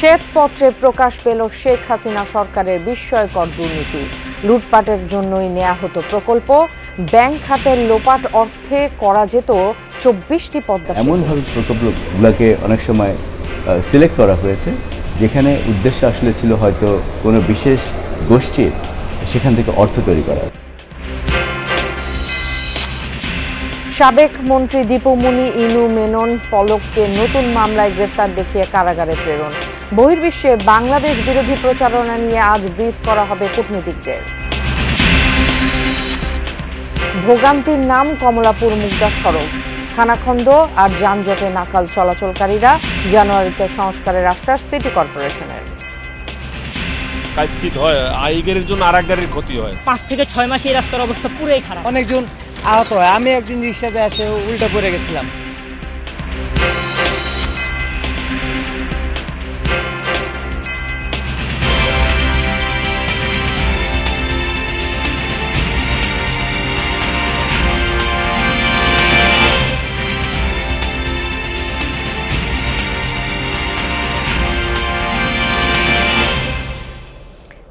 শ্বেতপত্রে প্রকাশ পেল শেখ হাসিনা সরকারের বিস্ময়কর দুর্নীতি। লুটপাটের জন্যই নেওয়া হতো প্রকল্প, ব্যাংক খাতের লোপাট অর্থে করা যেত ২৪টি পদ্মা সেতু। এমনভাবে প্রকল্পগুলোকে অনেক সময় সিলেক্ট করা হয়েছে যেখানে উদ্দেশ্য আসলে ছিল হয়তো কোনো বিশেষ গোষ্ঠীর সেখান থেকে অর্থ তৈরি করা। সাবেক মন্ত্রী দীপুমনি ইনু মেনন পলককে নতুন মামলায় গ্রেফতার দেখিয়ে কারাগারে প্রেরণ। বহির্বিশ্বে বাংলাদেশ বিরোধী প্রচারণা নিয়ে আজ ব্রিফ করা হবে কূটনীতিকদের। ভোগান্তির নাম কমলাপুর মুগদা সড়ক, খানাখন্দ আর যানজটে নাকাল চলাচলকারীরা। জানুয়ারিতে সংস্কারের আশ্বাস সিটি কর্পোরেশনের। কাচ্চিত হয়, আইগের জন্য আরেক গাড়ির ক্ষতি হয়। 5 থেকে 6 মাসে এই রাস্তার অবস্থা পুরোই খারাপ। অনেকজন আহত হয়। আমি একদিন রিক্সাতে এসে উল্টে পড়ে গেছিলাম।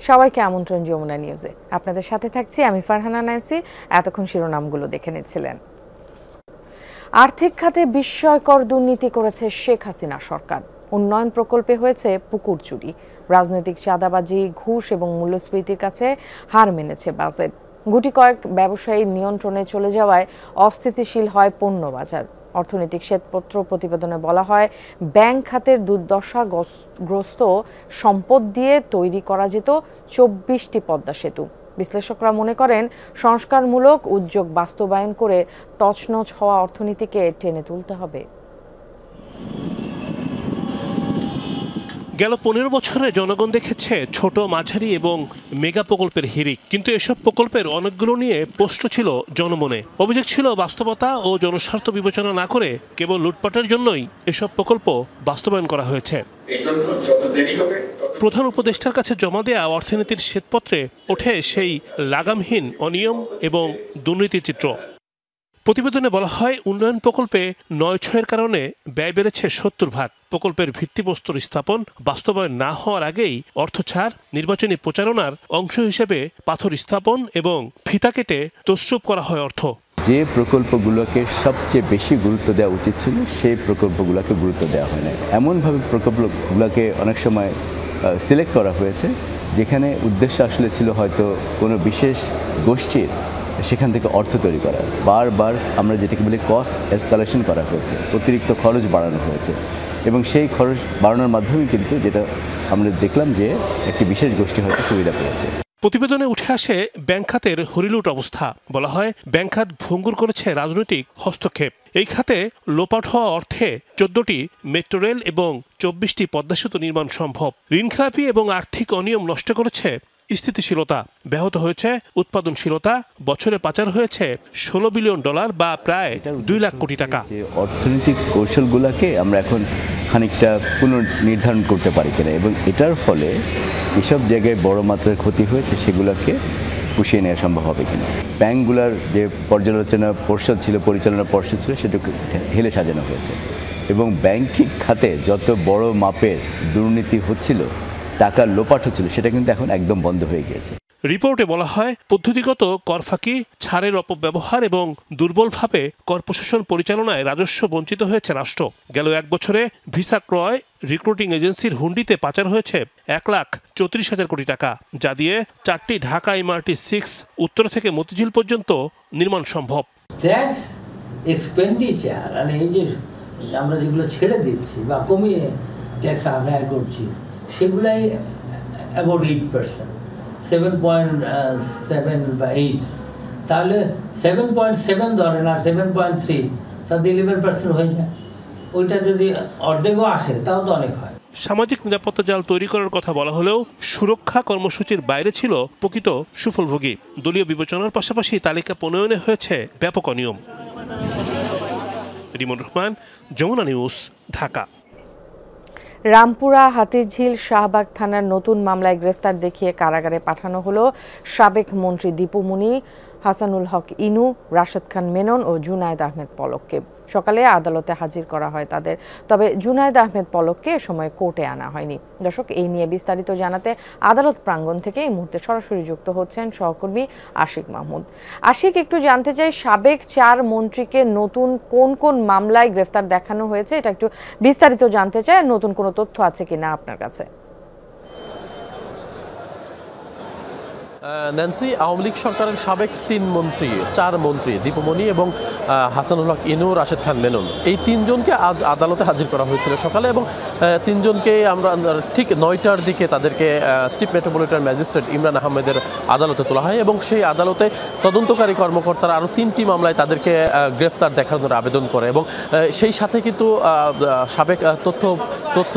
সবাইকে আমন্ত্রণ যমুনা নিউজে। আপনাদের সাথে থাকছি আমি ফারহানা নাইসি। এতক্ষণ শিরোনামগুলো দেখে নিচ্ছিলেন। আর্থিক খাতে বিস্ময়কর দুর্নীতি করেছে শেখ হাসিনা সরকার। উন্নয়ন প্রকল্পে হয়েছে পুকুর চুরি, রাজনৈতিক চাঁদাবাজি, ঘুষ এবং মূল্যস্ফীতির কাছে হার মেনেছে বাজেট। গুটি কয়েক ব্যবসায়ীর নিয়ন্ত্রণে চলে যাওয়ায় অস্থিতিশীল হয় পণ্য বাজার। অর্থনৈতিক শ্বেতপত্র প্রতিবেদনে বলা হয়, ব্যাংক খাতের দুর্দশাগ্রস্ত সম্পদ দিয়ে তৈরি করা যেত ২৪টি পদ্মা সেতু। বিশ্লেষকরা মনে করেন, সংস্কারমূলক উদ্যোগ বাস্তবায়ন করে তছনছ হওয়া অর্থনীতিকে টেনে তুলতে হবে। গেল 15 বছরে জনগণ দেখেছে ছোট, মাঝারি এবং মেগা প্রকল্পের হিড়িক, কিন্তু এসব প্রকল্পের অনেকগুলো নিয়ে প্রশ্ন ছিল জনমনে। অভিযোগ ছিল বাস্তবতা ও জনস্বার্থ বিবেচনা না করে কেবল লুটপাটের জন্যই এসব প্রকল্প বাস্তবায়ন করা হয়েছে। প্রধান উপদেষ্টার কাছে জমা দেয়া অর্থনীতির শ্বেতপত্রে ওঠে সেই লাগামহীন অনিয়ম এবং দুর্নীতির চিত্র। প্রতিবেদনে বলা হয়, উন্নয়ন প্রকল্পে ৯/৬-এর কারণে ব্যয় বেড়েছে ৭০%। প্রকল্পের ভিত্তিপ্রস্তর স্থাপন বাস্তবায়ন না হওয়ার আগেই অর্থ ছাড়, নির্বাচনী প্রচারণার অংশ হিসেবে পাথর স্থাপন এবং ফিতা কেটে তছরূপ করা হয় অর্থ। যে প্রকল্পগুলোকে সবচেয়ে বেশি গুরুত্ব দেওয়া উচিত ছিল সেই প্রকল্পগুলোকে গুরুত্ব দেওয়া হয় না। এমনভাবে প্রকল্পগুলোকে অনেক সময় সিলেক্ট করা হয়েছে যেখানে উদ্দেশ্য আসলে ছিল হয়তো কোনো বিশেষ গোষ্ঠীর সেখান থেকে অর্থ তৈরি করা। বারবার আমরা যেটাকে বলি কস্ট এসকালেশন করা হয়েছে, অতিরিক্ত খরচ বাড়ানো হয়েছে এবং সেই খরচ বাড়ানোর মাধ্যমে কিন্তু যেটা আমরা দেখলাম যে একটি বিশেষ গোষ্ঠী হয়তো সুবিধা পেয়েছে। প্রতিবেদনে উঠে আসে ব্যাংক খাতের হরিলুট অবস্থা। বলা হয়, ব্যাংক খাত ভঙ্গুর করেছে রাজনৈতিক হস্তক্ষেপ। এই খাতে লোপাট হওয়া অর্থে 14টি মেট্রো রেল এবং 24টি পদ্মা সেতু নির্মাণ সম্ভব। ঋণখেলাপি এবং আর্থিক অনিয়ম নষ্ট করেছে স্থিতিশীলতা, ব্যাহত হয়েছে উৎপাদনশীলতা। বছরে পাচার হয়েছে $16 বিলিয়ন বা প্রায় 2 লাখ কোটি টাকা। অর্থনৈতিক কৌশলগুলোকে আমরা এখন খানিকটা পুনর্নির্ধারণ করতে পারি কিনা এবং এটার ফলে এসব জায়গায় বড় মাত্রার ক্ষতি হয়েছে সেগুলোকে পুষিয়ে নেওয়া সম্ভব হবে কিনা। ব্যাংকগুলোর যে পরিচালনা পর্ষদ ছিল সেটাকে ঢেলে সাজানো হয়েছে এবং ব্যাংকিং খাতে যত বড় মাপের দুর্নীতি হচ্ছিল, টাকার লোপাট হচ্ছিল, সেটা কিন্তু এখন একদম বন্ধ হয়ে গিয়েছে। রিপোর্টে বলা হয়, পদ্ধতিগত কর ফাঁকি, ছাড়ের অপব্যবহার এবং দুর্বলভাবে কর প্রশাসন পরিচালনায় রাজস্ব বঞ্চিত হয়েছে রাষ্ট্র। গেল 1 বছরে ভিসা ক্রয়, রিক্রুটিং এজেন্সির হুন্ডিতে পাচার হয়েছে 1,34,000 কোটি টাকা, যা দিয়ে 4টি ঢাকা MRT6 উত্তর থেকে মতিঝিল পর্যন্ত নির্মাণ সম্ভব। ট্যাক্স এক্সপেন্ডিচার মানে এই যে আমরা যেগুলো ছেড়ে দিচ্ছি বা কমিয়ে ট্যাক্স আদায় করছি সেগুলাই অ্যাবাউট 8%, 7.7 বা 8, তাহলে 7.7 ধরেন আর 7.3 তাতে 11% হয়ে যায়। ওইটা যদি অর্ধেকও আসে তাও তো অনেক হয়। সামাজিক নিরাপত্তা জাল তৈরি করার কথা বলা হলেও সুরক্ষা কর্মসূচির বাইরে ছিল প্রকৃত সুফলভোগী। দলীয় বিবেচনার পাশাপাশি তালিকা প্রণয়নে হয়েছে ব্যাপক অনিয়ম। রিমন রহমান, যমুনা নিউজ, ঢাকা। রামপুরা হাতিরঝিল শাহবাগ থানার নতুন মামলায় গ্রেফতার দেখিয়ে কারাগারে পাঠানো হলো সাবেক মন্ত্রী দীপুমনি, হাসানুল হক ইনু, রাশেদ খান মেনন ও জুনায়েদ আহমেদ পলককে। সকালে আদালতে হাজির করা হয় তাদের। তবে জুনায়েদ আহমেদ পলককে এ সময় কোর্টে আনা হয়নি। দর্শক, এই নিয়ে বিস্তারিত জানাতে আদালত প্রাঙ্গণ থেকে এই মুহূর্তে সরাসরি যুক্ত হচ্ছেন সহকর্মী আশিক মাহমুদ। আশিক, একটু জানতে চাই, সাবেক 4 মন্ত্রীকে নতুন কোন কোন মামলায় গ্রেফতার দেখানো হয়েছে, এটা একটু বিস্তারিত জানতে চাই। নতুন কোনো তথ্য আছে কিনা আপনার কাছে? ন্যান্সি, আওয়ামী লীগ সরকারের সাবেক 4 মন্ত্রী দীপুমণি এবং হাসানুল হক ইনু, রাশেদ খান মেনন, এই 3 জনকে আজ আদালতে হাজির করা হয়েছিল সকালে, এবং 3 জনকে আমরা ঠিক 9টার দিকে তাদেরকে চিফ মেট্রোপলিটন ম্যাজিস্ট্রেট ইমরান আহমেদের আদালতে তোলা হয়, এবং সেই আদালতে তদন্তকারী কর্মকর্তারা আরও 3টি মামলায় তাদেরকে গ্রেপ্তার দেখানোর আবেদন করে, এবং সেই সাথে কিন্তু সাবেক তথ্য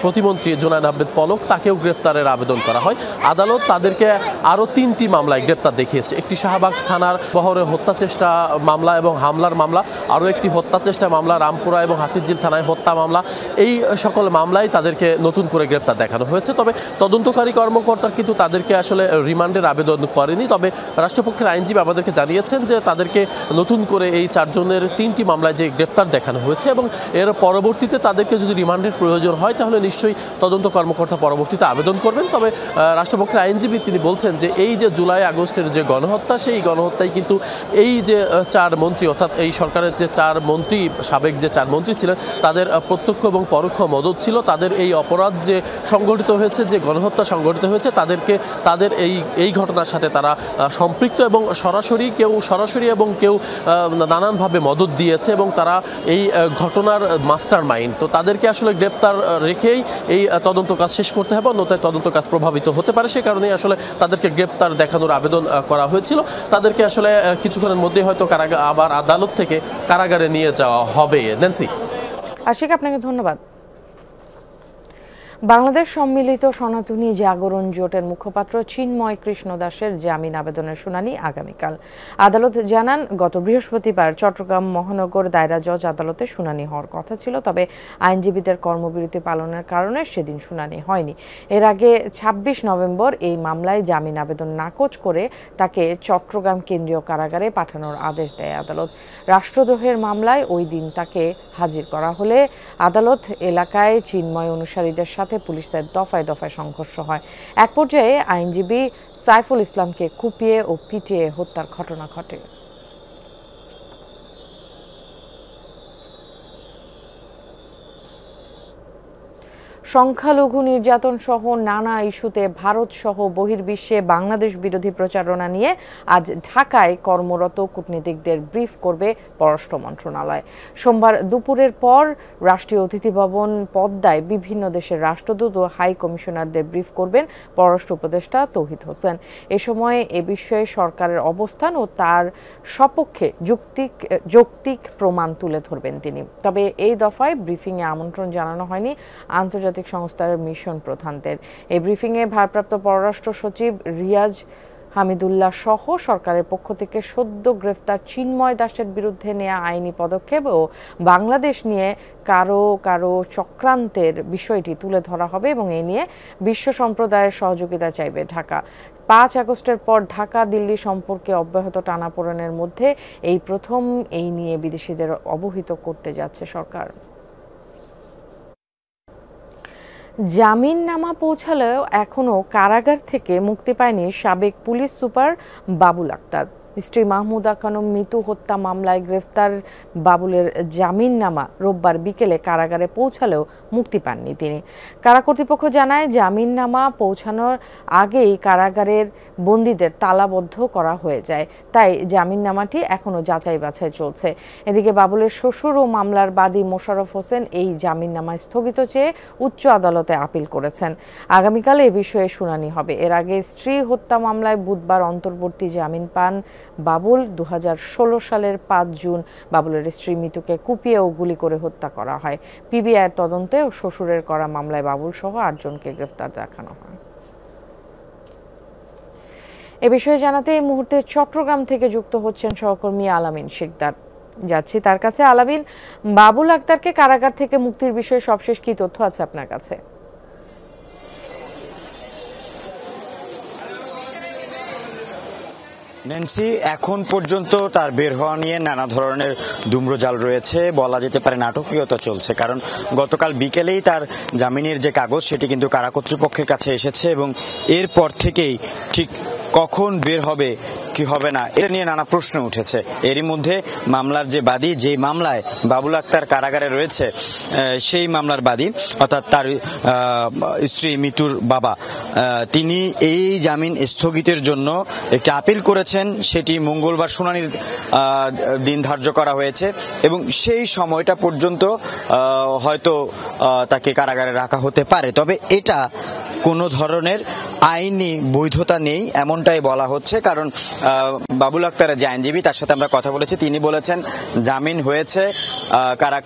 প্রতিমন্ত্রী জুনায়েদ আহমেদ পলক, তাকেও গ্রেপ্তারের আবেদন করা হয়। আদালত তাদেরকে আরও 3টি মামলায় গ্রেপ্তার দেখিয়েছে। একটি শাহবাগ থানার বহরে হত্যা চেষ্টা মামলা এবং হামলার মামলা, আরও একটি হত্যা চেষ্টা মামলা, রামপুরা এবং হাতিরঝিল থানায় হত্যা মামলা। এই সকল মামলায় তাদেরকে নতুন করে গ্রেপ্তার দেখানো হয়েছে। তবে তদন্তকারী কর্মকর্তা কিন্তু তাদেরকে আসলে রিমান্ডের আবেদন করেনি। তবে রাষ্ট্রপক্ষের আইনজীবী আমাদেরকে জানিয়েছেন যে তাদেরকে নতুন করে এই 4 জনের 3টি মামলায় যে গ্রেপ্তার দেখানো হয়েছে, এবং এর পরবর্তীতে তাদেরকে যদি রিমান্ডের প্রয়োজন হয় তাহলে নিশ্চয়ই তদন্ত কর্মকর্তা পরবর্তীতে আবেদন করবেন। তবে রাষ্ট্রপক্ষের আইনজীবী তিনি বলছেন যে এই যে জুলাই আগস্টের যে গণহত্যা, সেই গণহত্যায় কিন্তু এই যে 4 মন্ত্রী, অর্থাৎ এই সরকারের যে 4 মন্ত্রী, সাবেক যে 4 মন্ত্রী ছিলেন, তাদের প্রত্যক্ষ এবং পরোক্ষ মদত ছিল। তাদের এই অপরাধ যে সংগঠিত হয়েছে, যে গণহত্যা সংগঠিত হয়েছে, তাদের এই ঘটনার সাথে তারা সম্পৃক্ত, এবং সরাসরি এবং কেউ নানানভাবে মদত দিয়েছে, এবং তারা এই ঘটনার মাস্টার মাইন্ড। তো তাদেরকে আসলে গ্রেপ্তার রেখেই এই তদন্ত কাজ শেষ করতে হবে, অন্যথায় তদন্ত কাজ প্রভাবিত হতে পারে। সে কারণেই আসলে তাদেরকে গ্রেপ্তার দেখানোর আবেদন করা হয়েছিল। তাদেরকে আসলে কিছুক্ষণের মধ্যে হয়তো আবার আদালত থেকে কারাগারে নিয়ে যাওয়া হবে। ন্যান্সি। আশিক, আপনাকে ধন্যবাদ। বাংলাদেশ সম্মিলিত সনাতনী জাগরণ জোটের মুখপাত্র চিন্ময় কৃষ্ণ দাসের জামিন আবেদনের শুনানি আগামীকাল। আদালত জানান, গত বৃহস্পতিবার চট্টগ্রাম মহানগর দায়রা জজ আদালতে শুনানি হওয়ার কথা ছিল, তবে আইনজীবীদের কর্মবিরতি পালনের কারণে সেদিন শুনানি হয়নি। এর আগে 26 নভেম্বর এই মামলায় জামিন আবেদন নাকচ করে তাকে চট্টগ্রাম কেন্দ্রীয় কারাগারে পাঠানোর আদেশ দেয় আদালত। রাষ্ট্রদ্রোহের মামলায় ওই দিন তাকে হাজির করা হলে আদালত এলাকায় চিন্ময় অনুসারীদের সাথে পুলিশের দফায় দফায় সংঘর্ষ হয়। এক পর্যায়ে আইনজীবী সাইফুল ইসলামকে কুপিয়ে ও পিটিয়ে হত্যার ঘটনা ঘটে। সংখ্যালঘু নির্যাতন সহ নানা ইস্যুতে ভারত সহ বহির্বিশ্বে বাংলাদেশ বিরোধী প্রচারণা নিয়ে আজ ঢাকায় কর্মরত কূটনীতিকদের ব্রিফ করবে পররাষ্ট্র মন্ত্রণালয়। সোমবার দুপুরের পর রাষ্ট্রীয় অতিথি ভবন পদ্মায় বিভিন্ন দেশের রাষ্ট্রদূত ও হাই কমিশনারদের ব্রিফ করবেন পররাষ্ট্র উপদেষ্টা তৌহিদ হোসেন। এ সময় এ বিষয়ে সরকারের অবস্থান ও তার সপক্ষে যৌক্তিক প্রমাণ তুলে ধরবেন তিনি। তবে এই দফায় ব্রিফিংয়ে আমন্ত্রণ জানানো হয়নি আন্তর্জাতিক সংস্থার মিশন প্রধানদের। এই ব্রিফিংয়ে ভারপ্রাপ্ত পররাষ্ট্র সচিব রিয়াজ হামিদুল্লাহ সহ সরকারের পক্ষ থেকে সদ্য গ্রেফতার চিন্ময় দাসের বিরুদ্ধে নেওয়া আইনি পদক্ষেপ ও বাংলাদেশ নিয়ে কারো চক্রান্তের বিষয়টি তুলে ধরা হবে, এবং এ নিয়ে বিশ্ব সম্প্রদায়ের সহযোগিতা চাইবে ঢাকা। 5 আগস্টের পর ঢাকা দিল্লি সম্পর্কে অব্যাহত টানাপোড়েনের মধ্যে এই প্রথম এই নিয়ে বিদেশিদের অবহিত করতে যাচ্ছে সরকার। জামিননামা পৌঁছালেও এখনও কারাগার থেকে মুক্তি পায়নি সাবেক পুলিশ সুপার বাবুল আক্তার। স্ত্রী মাহমুদা খানম মিতু হত্যা মামলায় গ্রেফতার বাবুলের জামিননামা রোববার বিকেলে কারাগারে পৌঁছালেও মুক্তি পাননি তিনি। কারা কর্তৃপক্ষ জানায়, জামিননামা পৌঁছানোর আগেই কারাগারের বন্দীদের তালাবদ্ধ করা হয়ে যায়, তাই জামিননামাটি এখনও যাচাই বাছাই চলছে। এদিকে বাবুলের শ্বশুর ও মামলার বাদী মোশাররফ হোসেন এই জামিননামা স্থগিত চেয়ে উচ্চ আদালতে আপিল করেছেন। আগামীকাল এ বিষয়ে শুনানি হবে। এর আগে স্ত্রী হত্যা মামলায় বুধবার অন্তর্বর্তী জামিন পান বাবুল। 2016 সালের 5 জুন বাবুলের স্ত্রী মিতুকে কুপিয়ে ও গুলি করে হত্যা করা হয়। পিবিআইয়ের তদন্তে শ্বশুরের করা মামলায় বাবুল সহ 8 জনকে গ্রেফতার দেখানো হয়। এ বিষয়ে জানাতে এই মুহূর্তে চট্টগ্রাম থেকে যুক্ত হচ্ছেন সহকর্মী আলামিন শিকদার। যাচ্ছি তার কাছে। আলামিন, বাবুল আক্তারকে কারাগার থেকে মুক্তির বিষয়ে সবশেষ কি তথ্য আছে আপনার কাছে? ন্যান্সি এখন পর্যন্ত তার বের হওয়া নিয়ে নানা ধরনের দুম্রজাল রয়েছে, বলা যেতে পারে নাটকীয়তা চলছে, কারণ গতকাল বিকেলেই তার জামিনের যে কাগজ সেটি কিন্তু কারা কর্তৃপক্ষের কাছে এসেছে এবং এরপর থেকেই ঠিক কখন বের হবে কি হবে না এটা নিয়ে নানা প্রশ্ন উঠেছে। এরই মধ্যে মামলার যে বাদী, যে মামলায় বাবুল আক্তার কারাগারে রয়েছে সেই মামলার বাদী অর্থাৎ তার স্ত্রী মিতুর বাবা, তিনি এই জামিন স্থগিতের জন্য একটি আপিল করেছেন। সেটি মঙ্গলবার শুনানির দিন ধার্য করা হয়েছে এবং সেই সময়টা পর্যন্ত হয়তো তাকে কারাগারে রাখা হতে পারে। তবে এটা কোনো ধরনের আইনি বৈধতা নেই এমনটাই বলা হচ্ছে, কারণ বাবুল আক্তারের যে আইনজীবী তার সাথে আমরা কথা বলেছি, তিনি বলেছেন জামিন হয়েছে,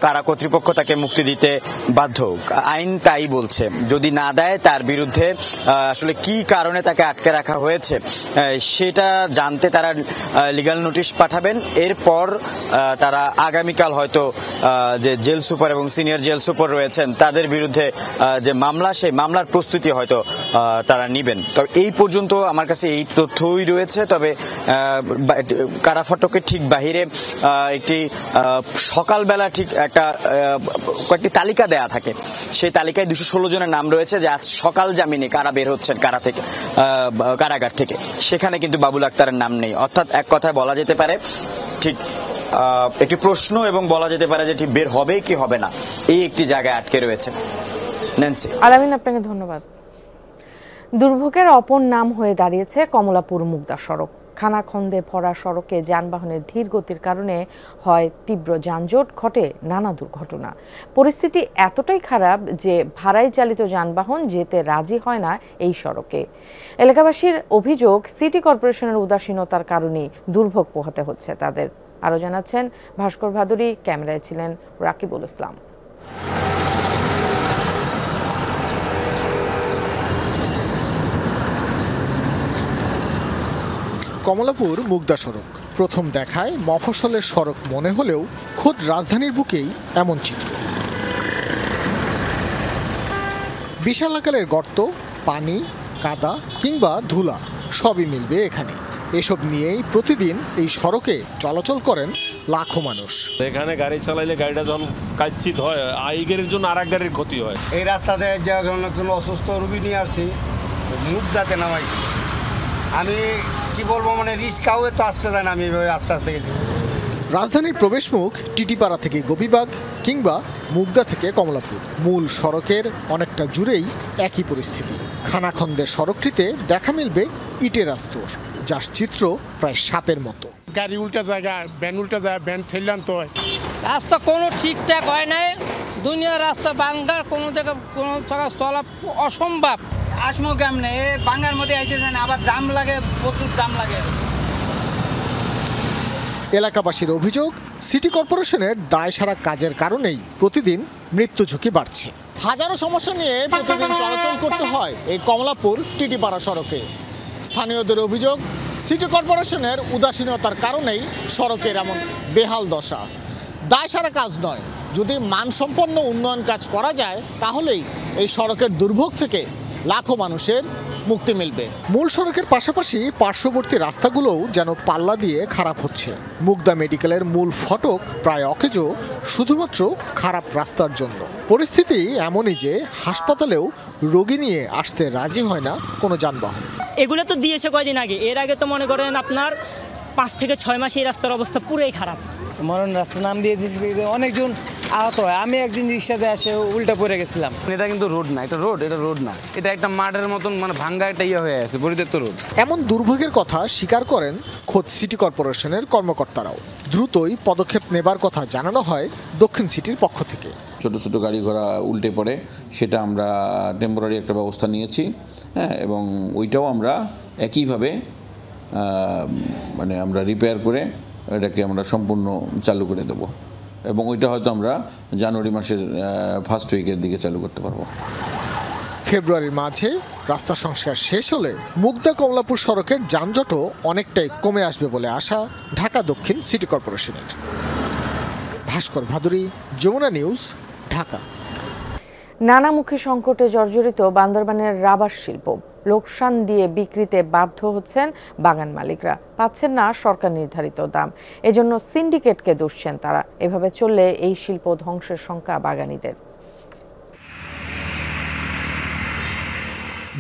কারা কর্তৃপক্ষ তাকে মুক্তি দিতে বাধ্য, আইন তাই বলছে। যদি না দেয় তার বিরুদ্ধে আসলে কি কারণে তাকে আটকে রাখা হয়েছে সেটা জানতে তারা লিগ্যাল নোটিশ পাঠাবেন। এরপর তারা আগামীকাল হয়তো যে জেল সুপার এবং সিনিয়র জেল সুপার রয়েছেন তাদের বিরুদ্ধে যে মামলা, সেই মামলার প্রস্তুতি হয়তো তারা নিবেন। তবে এই পর্যন্ত আমার কাছে এই তথ্যই রয়েছে। তবে কারা ফটকের ঠিক বাহিরে একটি সকালবেলা ঠিক একটা কয়েকটি তালিকা দেয়া থাকে, সেই তালিকায় 216 জনের নাম রয়েছে যে আজ সকাল জামিনে কারা বের হচ্ছেন কারাগার থেকে, সেখানে কিন্তু বাবুল আক্তারের নাম নেই। অর্থাৎ এক কথায় বলা যেতে পারে ঠিক একটি প্রশ্ন এবং বলা যেতে পারে যে ঠিক বের হবে কি হবে না, এই একটি জায়গায় আটকে রয়েছে। ন্যান্সি। আলামিন, আপনাকে ধন্যবাদ। দুর্ভোগের অপর নাম হয়ে দাঁড়িয়েছে কমলাপুর মুগদা সড়ক। খানাখন্দে ভরা সড়কে যানবাহনের ধীর গতির কারণে হয় তীব্র যানজট, ঘটে নানা দুর্ঘটনা। পরিস্থিতি এতটাই খারাপ যে ভাড়ায় চালিত যানবাহন যেতে রাজি হয় না এই সড়কে। এলাকাবাসীর অভিযোগ, সিটি কর্পোরেশনের উদাসীনতার কারণে দুর্ভোগ পোহাতে হচ্ছে তাদের। আরও জানাচ্ছেন ভাস্কর ভাদুরী, ক্যামেরায় ছিলেন রাকিবুল ইসলাম। কমলাপুর মুগদা সড়ক প্রথম দেখায় মফস্বলের সড়ক মনে হলেও খোদ রাজধানীর বুকেই এমন চিত্র। বিশাল আকারের গর্ত, পানি, কাদা কিংবা ধুলা সবই মিলবে এখানে। এসব নিয়েই প্রতিদিন এই সড়কে চলাচল করেন লাখো মানুষ। এখানে গাড়ি চালাইলে গাড়িটা যখন কাচ্ছিত হয়, আইগের জন্য আর এক গাড়ির ক্ষতি হয়। এই রাস্তাতে যখন অসুস্থ রোগী নিয়ে আসছি, মুগদাতে নামাইছি, আমি কি বলবো, মানে রিস্কাও তো আসতে দেয় না, আমি আস্তে আস্তে গেছি। রাজধানীর প্রবেশমুখ টিটিপাড়া থেকে গোপীবাগ কিংবা মুগদা থেকে কমলাপুর, মূল সড়কের অনেকটা জুড়েই একই পরিস্থিতি। খানাখন্দের সড়কটিতে দেখা মিলবে ইটের আস্তর, যার চিত্র প্রায় সাপের মতো। গাড়ি উল্টা জায়গা, ভ্যান উল্টা জায়গা, ভ্যান ঠেললাম তো। রাস্তা কোনো ঠিকঠাক হয় নাই, দুনিয়ার রাস্তা বাঙ্গার, কোনো জায়গা কোনো জায়গা চলা অসম্ভব। আসমো কেমনে বাঙ্গার মধ্যে আইতে যায় না, আবার জাম লাগে, প্রচুর জাম লাগে। এলাকাবাসীর অভিযোগ, সিটি কর্পোরেশনের দায়সারা কাজের কারণেই প্রতিদিন মৃত্যু ঝুঁকি বাড়ছে। হাজারো সমস্যা নিয়ে প্রতিদিন চলাচল করতে হয় এই কমলাপুর টিটিপাড়া সড়কে। স্থানীয়দের অভিযোগ, সিটি কর্পোরেশনের উদাসীনতার কারণেই সড়কের এমন বেহাল দশা। দায়সারা কাজ নয়, যদি মানসম্পন্ন উন্নয়ন কাজ করা যায় তাহলেই এই সড়কের দুর্ভোগ থেকে লাখো মানুষের মুক্তি মিলবে। মূল সড়কের পাশাপাশি পার্শ্ববর্তী রাস্তাগুলোও যেন পাল্লা দিয়ে খারাপ হচ্ছে। মুগদা মেডিকেলের মূল ফটক প্রায় অকেজো শুধুমাত্র খারাপ রাস্তার জন্য। পরিস্থিতি এমনই যে হাসপাতালেও রোগী নিয়ে আসতে রাজি হয় না কোনো যানবাহন। এগুলো তো দিয়েছে কয়দিন আগে, এর আগে তো মনে করেন আপনার 5 থেকে 6 মাস এই রাস্তার অবস্থা পুরোই খারাপ। মরণ রাস্তা নাম দিয়ে দিয়েছে, অনেকজন আহত হয়। আমি একদিন রিক্সাতে আসে উল্টা পড়ে গেছিলাম। এটা কিন্তু রোড না, এটা রোড না, এটা একটা মাঠের মতন, মানে ভাঙ্গা একটা হয়ে আছে, পরিত্যক্ত রোড। এমন দুর্ভোগের কথা স্বীকার করেন খোদ সিটি কর্পোরেশনের কর্মকর্তারাও। দ্রুতই পদক্ষেপ নেবার কথা জানানো হয় দক্ষিণ সিটির পক্ষ থেকে। ছোট ছোট গাড়ি ঘোড়া উল্টে পড়ে, সেটা আমরা টেম্পোরারি একটা ব্যবস্থা নিয়েছি, হ্যাঁ, এবং ওইটাও আমরা একইভাবে মানে আমরা রিপেয়ার করে এটাকে আমরা সম্পূর্ণ চালু করে দেব এবং ওইটা হয়তো আমরা জানুয়ারি মাসের ফার্স্ট উইকের দিকে চালু করতে পারবো। ফেব্রুয়ারির মাঝে রাস্তা সংস্কার শেষ হলে মুগদা কমলাপুর সড়কের যানজটও অনেকটাই কমে আসবে বলে আশা ঢাকা দক্ষিণ সিটি কর্পোরেশনের। ভাস্কর ভাদুরী, যমুনা নিউজ, ঢাকা। নানামুখী সংকটে জর্জরিত বান্দরবানের রাবার শিল্প। লোকসান দিয়ে বিক্রিতে বাধ্য হচ্ছেন বাগান মালিকরা, পাচ্ছেন না সরকার নির্ধারিত দাম। এজন্য সিন্ডিকেটকে দুষছেন তারা। এভাবে চললে এই শিল্প ধ্বংসের শঙ্কা বাগানীদের।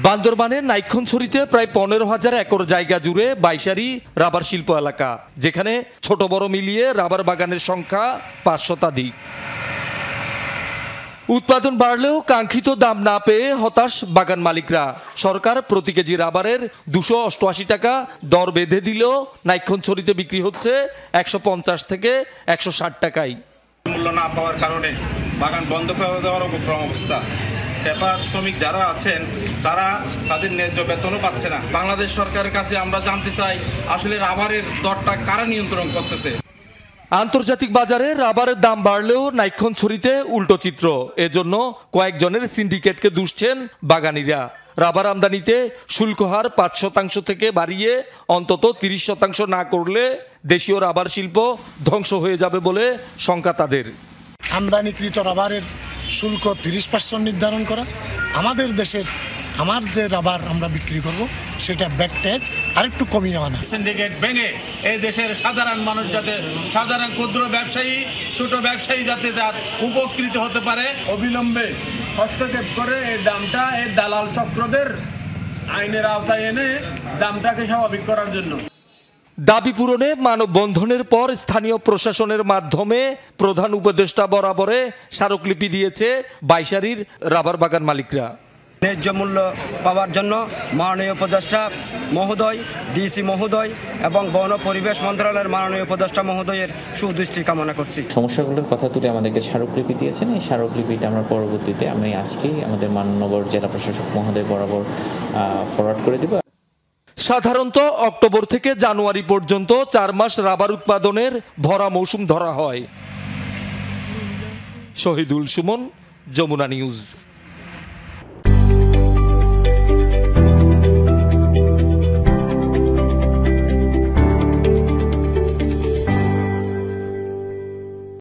বান্দরবানের নাইক্ষণছড়িতে প্রায় 15,000 একর জায়গা জুড়ে বাইশারি রাবার শিল্প এলাকা, যেখানে ছোট বড় মিলিয়ে রাবার বাগানের সংখ্যা 500 শতাধিক। উৎপাদন বাড়লেও কাঙ্ক্ষিত দাম না পেয়ে হতাশ বাগান মালিকরা। সরকার প্রতি কেজি রাবারের 288 টাকা দর বেঁধে দিলেও নাইক্ষণছড়িতে বিক্রি হচ্ছে 150 থেকে 160 টাকায়। মূল্য না পাওয়ার কারণে বাগান বন্ধ করে দেওয়ার উপক্রম অবস্থা। পেপার শ্রমিক যারা আছেন তারা তাদের ন্যায্য বেতনও পাচ্ছে না। বাংলাদেশ সরকারের কাছে আমরা জানতে চাই, আসলে রাবারের দরটা কারা নিয়ন্ত্রণ করতেছে? আন্তর্জাতিক বাজারে রাবারের দাম বাড়লেও নাইক্ষণছড়িতে উল্টো চিত্র। এজন্য কয়েকজনের সিন্ডিকেটকে দুষছেন বাগানীরা। রাবার আমদানিতে শুল্ক হার 5% থেকে বাড়িয়ে অন্তত 30% না করলে দেশীয় রাবার শিল্প ধ্বংস হয়ে যাবে বলে শঙ্কা তাদের। আমদানিকৃত রাবারের শুল্ক 30% নির্ধারণ করা, আমাদের দেশের আমার যে রাবার আমরা বিক্রি করব সেটা ব্যাক ট্যাক্স আরেকটু কমিয়ে আনা। সিন্ডিকেট ভেঙে এই দেশের সাধারণ মানুষ যাতে, সাধারণ ক্ষুদ্র ব্যবসায়ী, ছোট ব্যবসায়ী যাতে তার উপকৃত হতে পারে, অবিলম্বে হস্তক্ষেপ করে এই দামটা এই দালাল চক্রদের আইনের আওতায় এনে দামটাকে স্বাভাবিক করার জন্য। দাবি পূরণে মানববন্ধনের পর স্থানীয় প্রশাসনের মাধ্যমে প্রধান উপদেষ্টা বরাবরে স্মারকলিপি দিয়েছে বাইশারির রাবার বাগান মালিকরা। ন্যায্য মূল্য পাওয়ার জন্য মাননীয় উপদেষ্টা মহোদয়, ডিসি মহোদয় এবং বন পরিবেশ মন্ত্রণালয়ের মাননীয় উপদেষ্টা মহোদয়ের সুদৃষ্টি কামনা করছি। সমস্যাগুলোর কথা তুলে আমাদেরকে স্মারকলিপি দিয়েছেন। এই স্মারকলিপিটা আমরা পরবর্তীতে আমি আজকেই আমাদের মাননীয় জেলা প্রশাসক মহোদয় বরাবর ফরওয়ার্ড করে দেব। সাধারণত অক্টোবর থেকে জানুয়ারি পর্যন্ত 4 মাস রাবার উৎপাদনের ভরা মৌসুম ধরা হয়। শহীদুল সুমন, যমুনা নিউজ।